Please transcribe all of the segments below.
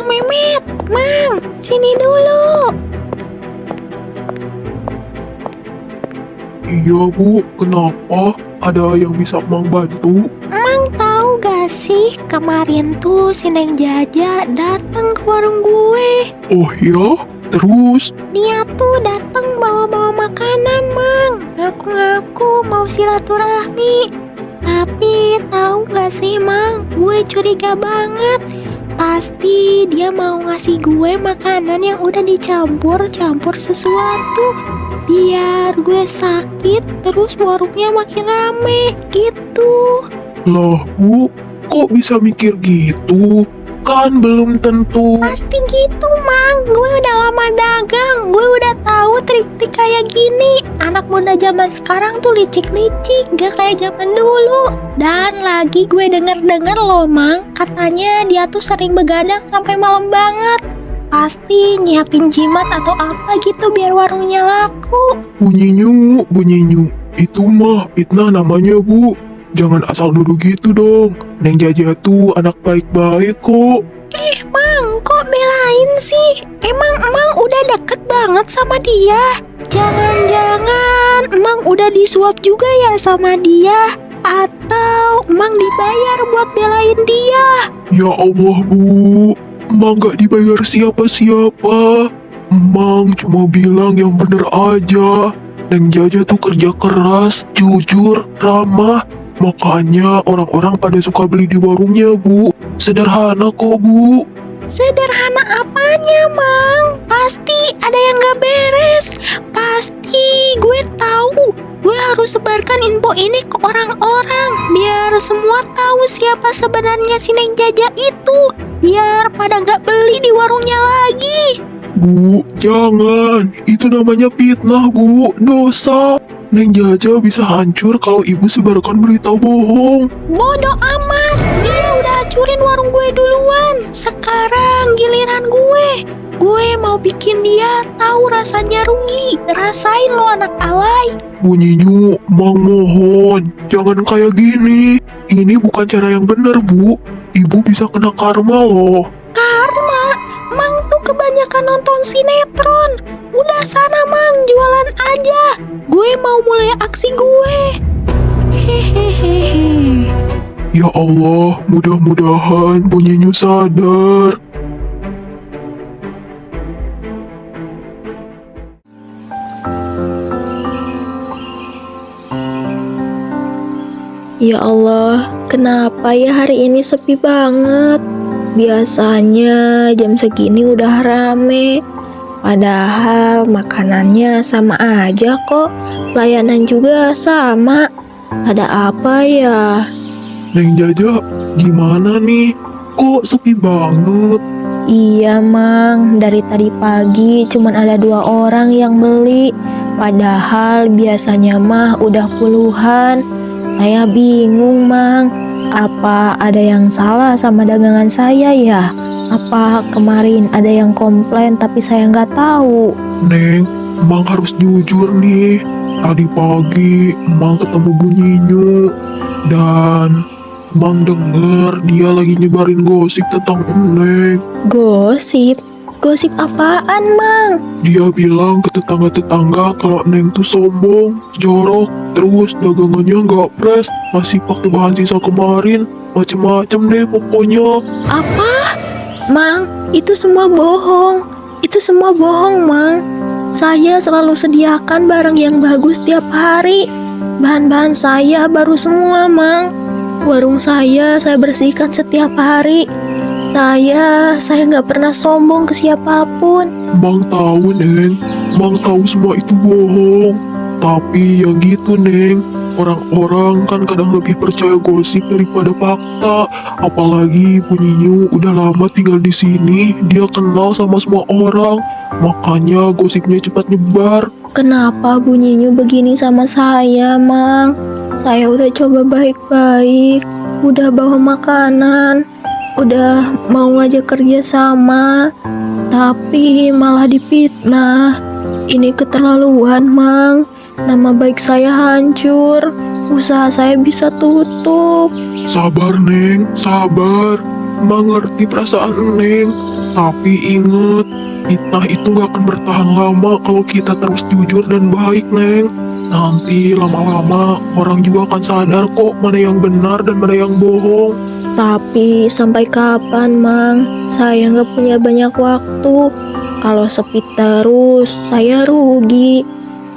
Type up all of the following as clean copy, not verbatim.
Memet. Mang, sini dulu. Iya Bu, kenapa? Ada yang bisa Mang bantu? Mang tahu gak sih, kemarin tuh si Neng Jaja datang ke warung gue. Oh iya? Terus? Dia tuh datang bawa-bawa makanan, Mang. Ngaku-ngaku mau silaturahmi. Tapi tahu gak sih, Mang? Gue curiga banget. Pasti dia mau ngasih gue makanan yang udah dicampur-campur sesuatu. Biar gue sakit, terus warungnya makin rame, gitu. Lah Bu, kok bisa mikir gitu? Kan belum tentu. Pasti gitu, Mang. Gue udah lama dagang. Gue udah tahu trik-trik kayak gini. Anak muda zaman sekarang tuh licik-licik, gak kayak zaman dulu. Dan lagi gue denger-denger loh, Mang, katanya dia tuh sering begadang sampai malam banget. Pasti nyiapin jimat atau apa gitu biar warungnya laku. Bunyi-nyu. Itu mah fitnah namanya Bu. Jangan asal nuduh gitu dong. Neng Jaja tuh anak baik-baik kok. Mang, kok belain sih? Emang udah deket banget sama dia? Jangan-jangan Mang udah disuap juga ya sama dia? Atau Mang dibayar buat belain dia? Ya Allah Bu, Mang gak dibayar siapa-siapa. Mang cuma bilang yang bener aja. Neng Jaja tuh kerja keras, jujur, ramah. Makanya orang-orang pada suka beli di warungnya Bu. Sederhana kok Bu. Sederhana apanya, Mang? Pasti ada yang gak beres. Pasti gue tahu. Gue harus sebarkan info ini ke orang-orang biar semua tahu siapa sebenarnya si Neng Jaja itu. Biar pada gak beli di warungnya lagi. Bu, jangan. Itu namanya fitnah Bu, dosa. Neng Jaja bisa hancur kalau ibu sebarkan berita bohong. Bodoh amat. Dia udah hancurin warung gue duluan. Sekarang giliran gue. Gue mau bikin dia tahu rasanya rugi. Rasain lo anak alay. Bunyi-nyu, Mang mohon, jangan kayak gini. Ini bukan cara yang benar, Bu. Ibu bisa kena karma loh. Karma? Mang tuh kebanyakan nonton sinetron. Udah sana, Mang, jualan aja. Gue mau mulai aksi gue. Hehehe. Ya Allah, mudah-mudahan Bunyi-nyu sadar. Ya Allah, kenapa ya hari ini sepi banget? Biasanya jam segini udah rame. Padahal makanannya sama aja kok. Pelayanan juga sama. Ada apa ya? Neng Jaja, gimana nih? Kok sepi banget? Iya, Mang. Dari tadi pagi cuman ada 2 orang yang beli. Padahal biasanya mah udah puluhan. Saya bingung, Mang. Apa ada yang salah sama dagangan saya ya? Apa kemarin ada yang komplain tapi saya nggak tahu? Neng, Mang harus jujur nih. Tadi pagi Mang ketemu Bunyi-nyu dan Mang denger dia lagi nyebarin gosip tentang Neng. Gosip? Gosip apaan, Mang? Dia bilang ke tetangga-tetangga kalau Neng tuh sombong, jorok, terus dagangannya nggak fresh, masih pakai bahan sisa kemarin, macem-macem deh pokoknya. Apa? Mang, itu semua bohong. Itu semua bohong, Mang. Saya selalu sediakan barang yang bagus tiap hari. Bahan-bahan saya baru semua, Mang. Warung saya bersihkan setiap hari. Saya nggak pernah sombong ke siapapun. Mang tahu Neng, Mang tahu semua itu bohong. Tapi yang gitu Neng, orang-orang kan kadang lebih percaya gosip daripada fakta. Apalagi Bunyi-nyu udah lama tinggal di sini, dia kenal sama semua orang. Makanya gosipnya cepat nyebar. Kenapa Bunyi-nyu begini sama saya, Mang? Saya udah coba baik-baik, udah bawa makanan, udah mau ngajak kerja sama, tapi malah dipitnah. Ini keterlaluan, Mang. Nama baik saya hancur, usaha saya bisa tutup. Sabar Neng, sabar. Mang ngerti perasaan Neng. Tapi inget, fitnah itu gak akan bertahan lama kalau kita terus jujur dan baik, Neng. Nanti lama-lama orang juga akan sadar kok mana yang benar dan mana yang bohong. Tapi sampai kapan, Mang? Saya nggak punya banyak waktu. Kalau sepi terus, saya rugi.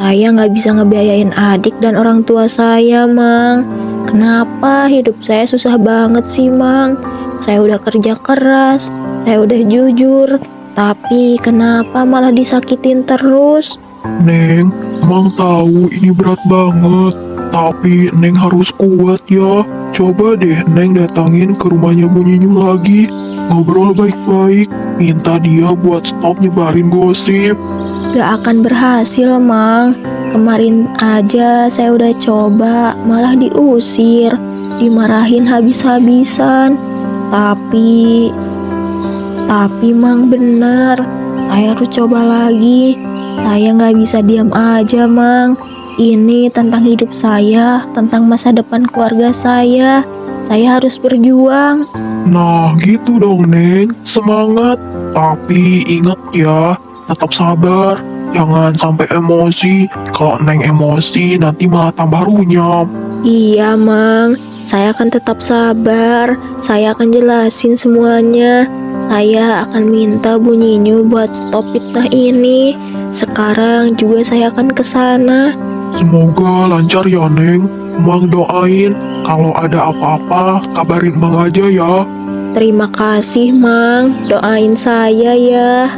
Saya nggak bisa ngebiayain adik dan orang tua saya, Mang. Kenapa hidup saya susah banget sih, Mang? Saya udah kerja keras, saya udah jujur. Tapi kenapa malah disakitin terus? Neng, Mang tahu ini berat banget. Tapi Neng harus kuat ya. Coba deh Neng datangin ke rumahnya Bu Nyinyum lagi. Ngobrol baik-baik. Minta dia buat stop nyebarin gosip. Gak akan berhasil, Mang. Kemarin aja saya udah coba, malah diusir, dimarahin habis-habisan. Tapi Mang bener, saya harus coba lagi. Saya nggak bisa diam aja, Mang. Ini tentang hidup saya, tentang masa depan keluarga saya. Saya harus berjuang. Nah gitu dong Neng, semangat. Tapi ingat ya, tetap sabar. Jangan sampai emosi. Kalau Neng emosi nanti malah tambah runyam. Iya, Mang. Saya akan tetap sabar. Saya akan jelasin semuanya. Saya akan minta Bu Nyinyu buat stop fitnah ini. Sekarang juga saya akan ke sana. Semoga lancar ya Neng. Mang doain kalau ada apa-apa kabarin Mang aja ya. Terima kasih, Mang. Doain saya ya.